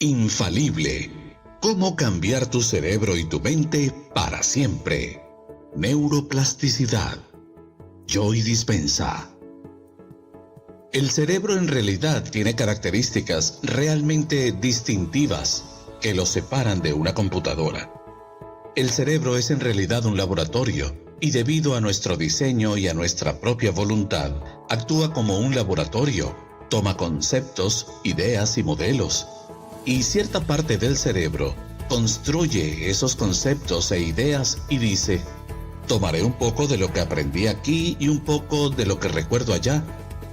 Infalible. ¿Cómo cambiar tu cerebro y tu mente para siempre? Neuroplasticidad. Joy Dispenza. El cerebro en realidad tiene características realmente distintivas que lo separan de una computadora. El cerebro es en realidad un laboratorio y debido a nuestro diseño y a nuestra propia voluntad, actúa como un laboratorio, toma conceptos, ideas y modelos. Y cierta parte del cerebro construye esos conceptos e ideas y dice, tomaré un poco de lo que aprendí aquí y un poco de lo que recuerdo allá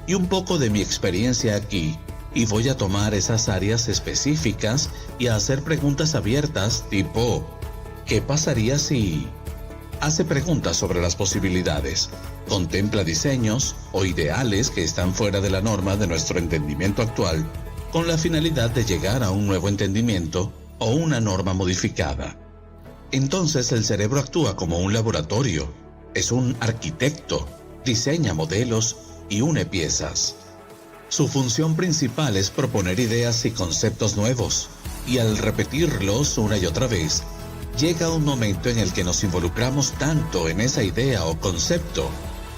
y un poco de mi experiencia aquí y voy a tomar esas áreas específicas y a hacer preguntas abiertas tipo, ¿qué pasaría si...? Hace preguntas sobre las posibilidades, contempla diseños o ideales que están fuera de la norma de nuestro entendimiento actual con la finalidad de llegar a un nuevo entendimiento o una norma modificada. Entonces el cerebro actúa como un laboratorio, es un arquitecto, diseña modelos y une piezas. Su función principal es proponer ideas y conceptos nuevos, y al repetirlos una y otra vez, llega un momento en el que nos involucramos tanto en esa idea o concepto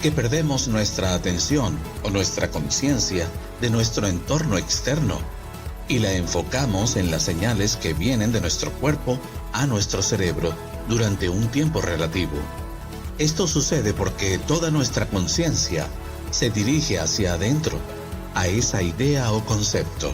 que perdemos nuestra atención o nuestra conciencia de nuestro entorno externo y la enfocamos en las señales que vienen de nuestro cuerpo a nuestro cerebro durante un tiempo relativo. Esto sucede porque toda nuestra conciencia se dirige hacia adentro, a esa idea o concepto,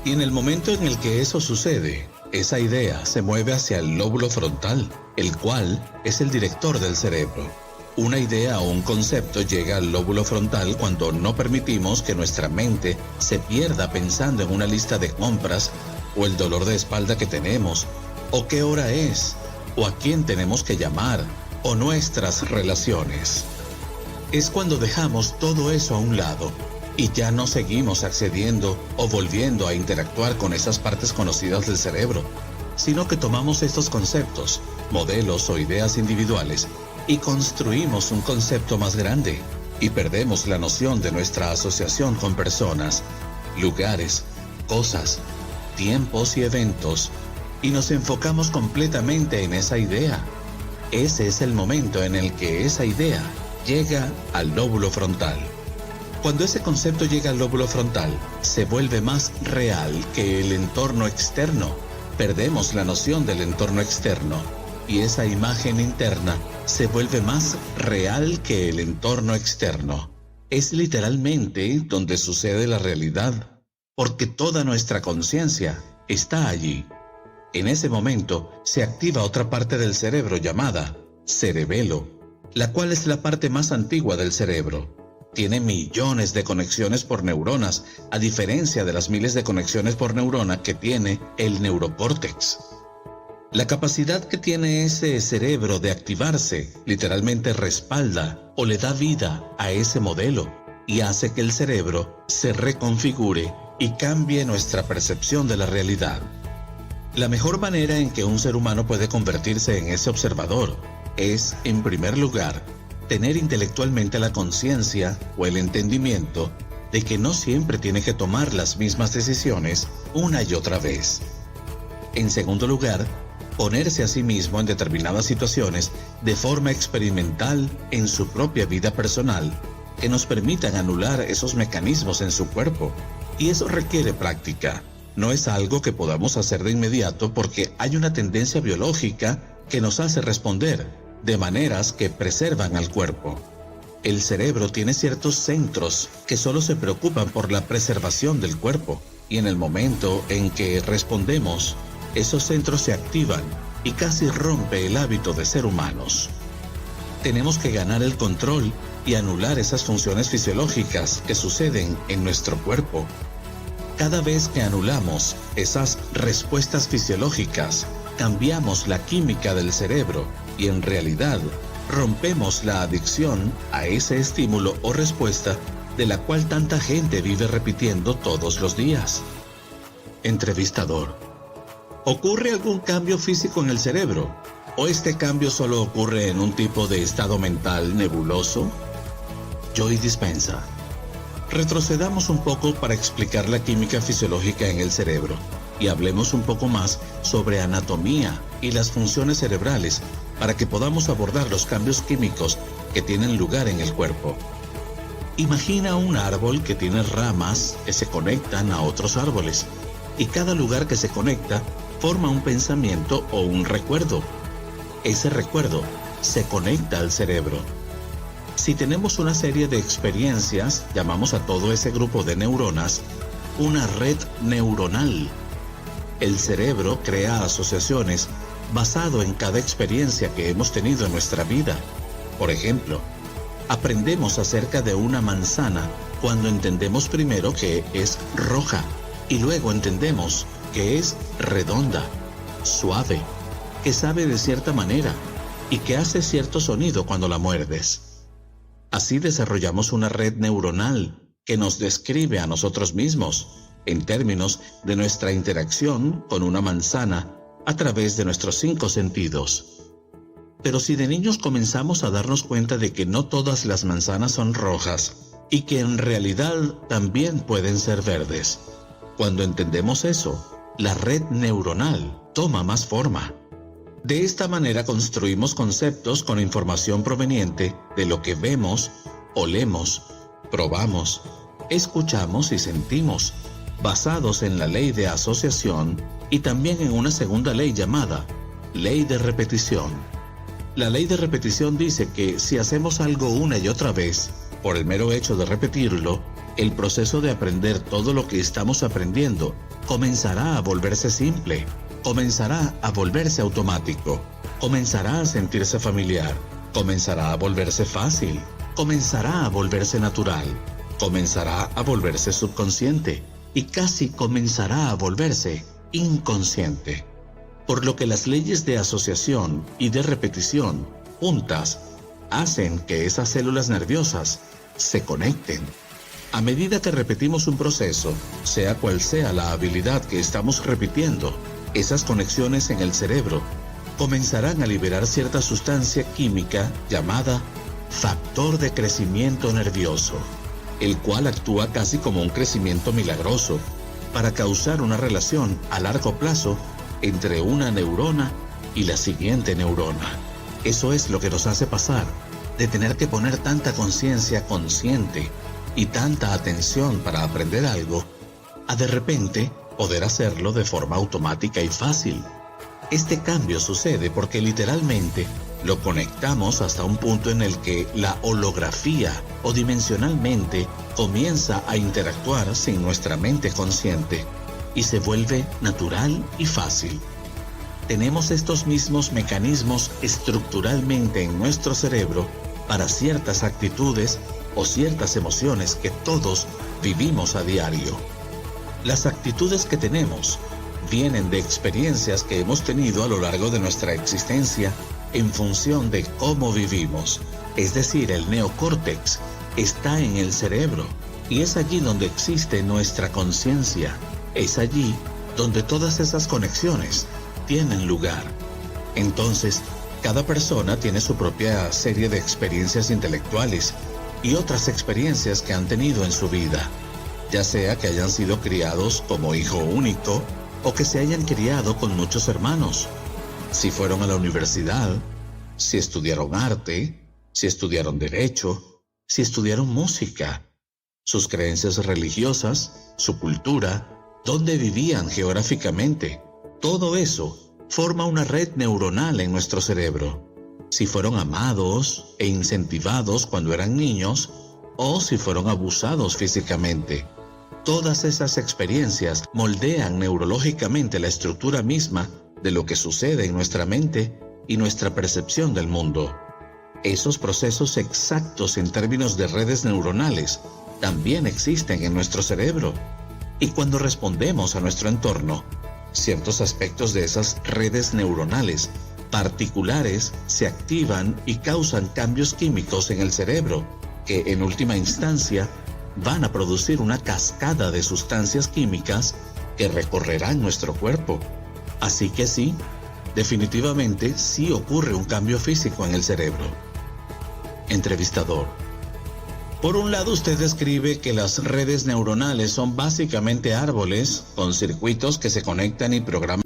y en el momento en el que eso sucede, esa idea se mueve hacia el lóbulo frontal, el cual es el director del cerebro. Una idea o un concepto llega al lóbulo frontal cuando no permitimos que nuestra mente se pierda pensando en una lista de compras, o el dolor de espalda que tenemos, o qué hora es, o a quién tenemos que llamar, o nuestras relaciones. Es cuando dejamos todo eso a un lado y ya no seguimos accediendo o volviendo a interactuar con esas partes conocidas del cerebro, sino que tomamos estos conceptos, modelos o ideas individuales y construimos un concepto más grande y perdemos la noción de nuestra asociación con personas, lugares, cosas, tiempos y eventos y nos enfocamos completamente en esa idea. Ese es el momento en el que esa idea llega al lóbulo frontal. Cuando ese concepto llega al lóbulo frontal, se vuelve más real que el entorno externo. Perdemos la noción del entorno externo y esa imagen interna se vuelve más real que el entorno externo. Es literalmente donde sucede la realidad, porque toda nuestra conciencia está allí. En ese momento se activa otra parte del cerebro llamada cerebelo, la cual es la parte más antigua del cerebro. Tiene millones de conexiones por neuronas, a diferencia de las miles de conexiones por neurona que tiene el neurocórtex. La capacidad que tiene ese cerebro de activarse literalmente respalda o le da vida a ese modelo y hace que el cerebro se reconfigure y cambie nuestra percepción de la realidad. La mejor manera en que un ser humano puede convertirse en ese observador es, en primer lugar, tener intelectualmente la conciencia o el entendimiento de que no siempre tiene que tomar las mismas decisiones una y otra vez. En segundo lugar, ponerse a sí mismo en determinadas situaciones de forma experimental en su propia vida personal que nos permitan anular esos mecanismos en su cuerpo. Y eso requiere práctica. No es algo que podamos hacer de inmediato porque hay una tendencia biológica que nos hace responder de maneras que preservan al cuerpo. El cerebro tiene ciertos centros que solo se preocupan por la preservación del cuerpo y en el momento en que respondemos, esos centros se activan y casi rompe el hábito de ser humanos. Tenemos que ganar el control y anular esas funciones fisiológicas que suceden en nuestro cuerpo. Cada vez que anulamos esas respuestas fisiológicas, cambiamos la química del cerebro y en realidad rompemos la adicción a ese estímulo o respuesta de la cual tanta gente vive repitiendo todos los días. Entrevistador: ¿ocurre algún cambio físico en el cerebro? ¿O este cambio solo ocurre en un tipo de estado mental nebuloso? Joy Dispenza: retrocedamos un poco para explicar la química fisiológica en el cerebro y hablemos un poco más sobre anatomía y las funciones cerebrales para que podamos abordar los cambios químicos que tienen lugar en el cuerpo. Imagina un árbol que tiene ramas que se conectan a otros árboles y cada lugar que se conecta forma un pensamiento o un recuerdo. Ese recuerdo se conecta al cerebro. Si tenemos una serie de experiencias, llamamos a todo ese grupo de neuronas una red neuronal. El cerebro crea asociaciones basado en cada experiencia que hemos tenido en nuestra vida. Por ejemplo, aprendemos acerca de una manzana cuando entendemos primero que es roja y luego entendemos que es redonda, suave, que sabe de cierta manera y que hace cierto sonido cuando la muerdes. Así desarrollamos una red neuronal que nos describe a nosotros mismos en términos de nuestra interacción con una manzana a través de nuestros 5 sentidos. Pero si de niños comenzamos a darnos cuenta de que no todas las manzanas son rojas y que en realidad también pueden ser verdes, cuando entendemos eso, la red neuronal toma más forma. De esta manera construimos conceptos con información proveniente de lo que vemos, olemos, probamos, escuchamos y sentimos, basados en la ley de asociación y también en una segunda ley llamada ley de repetición. La ley de repetición dice que si hacemos algo una y otra vez, por el mero hecho de repetirlo, el proceso de aprender todo lo que estamos aprendiendo comenzará a volverse simple, comenzará a volverse automático, comenzará a sentirse familiar, comenzará a volverse fácil, comenzará a volverse natural, comenzará a volverse subconsciente y casi comenzará a volverse inconsciente. Por lo que las leyes de asociación y de repetición juntas hacen que esas células nerviosas se conecten. A medida que repetimos un proceso, sea cual sea la habilidad que estamos repitiendo, esas conexiones en el cerebro comenzarán a liberar cierta sustancia química llamada factor de crecimiento nervioso, el cual actúa casi como un crecimiento milagroso para causar una relación a largo plazo entre una neurona y la siguiente neurona. Eso es lo que nos hace pasar de tener que poner tanta conciencia consciente y tanta atención para aprender algo, a de repente poder hacerlo de forma automática y fácil. Este cambio sucede porque literalmente lo conectamos hasta un punto en el que la holografía o dimensionalmente comienza a interactuar sin nuestra mente consciente y se vuelve natural y fácil. Tenemos estos mismos mecanismos estructuralmente en nuestro cerebro para ciertas actitudes o ciertas emociones que todos vivimos a diario. Las actitudes que tenemos vienen de experiencias que hemos tenido a lo largo de nuestra existencia en función de cómo vivimos. Es decir, el neocórtex está en el cerebro y es allí donde existe nuestra conciencia. Es allí donde todas esas conexiones tienen lugar. Entonces, cada persona tiene su propia serie de experiencias intelectuales y otras experiencias que han tenido en su vida, ya sea que hayan sido criados como hijo único o que se hayan criado con muchos hermanos, si fueron a la universidad, si estudiaron arte, si estudiaron derecho, si estudiaron música, sus creencias religiosas, su cultura, dónde vivían geográficamente. Todo eso forma una red neuronal en nuestro cerebro. Si fueron amados e incentivados cuando eran niños o si fueron abusados físicamente. Todas esas experiencias moldean neurológicamente la estructura misma de lo que sucede en nuestra mente y nuestra percepción del mundo. Esos procesos exactos en términos de redes neuronales también existen en nuestro cerebro. Y cuando respondemos a nuestro entorno, ciertos aspectos de esas redes neuronales particulares se activan y causan cambios químicos en el cerebro, que en última instancia van a producir una cascada de sustancias químicas que recorrerán nuestro cuerpo. Así que sí, definitivamente sí ocurre un cambio físico en el cerebro. Entrevistador: Por un lado, usted describe que las redes neuronales son básicamente árboles con circuitos que se conectan y programan.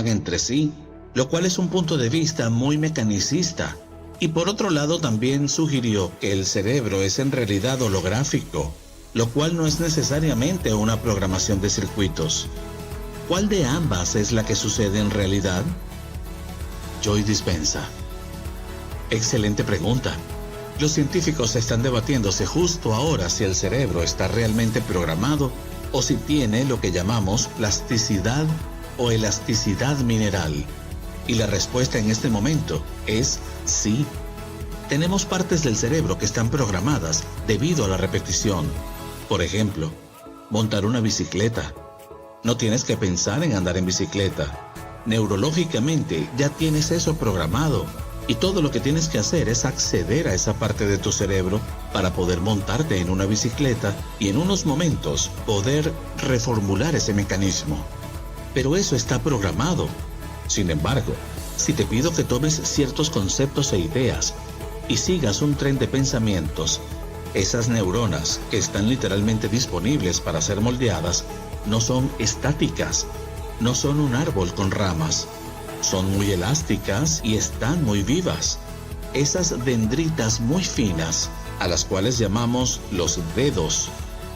Entre sí, lo cual es un punto de vista muy mecanicista, y por otro lado también sugirió que el cerebro es en realidad holográfico, lo cual no es necesariamente una programación de circuitos. ¿Cuál de ambas es la que sucede en realidad? Joy Dispenza. Excelente pregunta. Los científicos están debatiéndose justo ahora si el cerebro está realmente programado o si tiene lo que llamamos plasticidad o elasticidad mineral. Y la respuesta en este momento es sí. Tenemos partes del cerebro que están programadas debido a la repetición. Por ejemplo, montar una bicicleta. No tienes que pensar en andar en bicicleta. Neurológicamente ya tienes eso programado y todo lo que tienes que hacer es acceder a esa parte de tu cerebro para poder montarte en una bicicleta y en unos momentos poder reformular ese mecanismo. Pero eso está programado. Sin embargo, si te pido que tomes ciertos conceptos e ideas y sigas un tren de pensamientos, esas neuronas que están literalmente disponibles para ser moldeadas no son estáticas, no son un árbol con ramas, son muy elásticas y están muy vivas. Esas dendritas muy finas, a las cuales llamamos los dedos,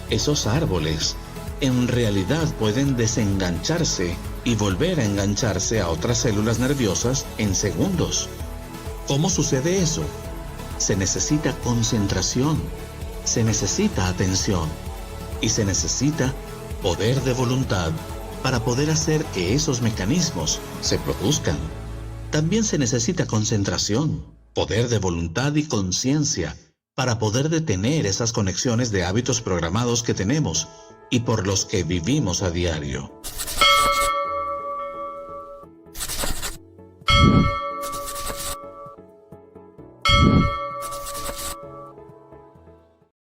esos árboles, en realidad pueden desengancharse y volver a engancharse a otras células nerviosas en segundos. ¿Cómo sucede eso? Se necesita concentración, se necesita atención y se necesita poder de voluntad para poder hacer que esos mecanismos se produzcan. También se necesita concentración, poder de voluntad y conciencia para poder detener esas conexiones de hábitos programados que tenemos y por los que vivimos a diario.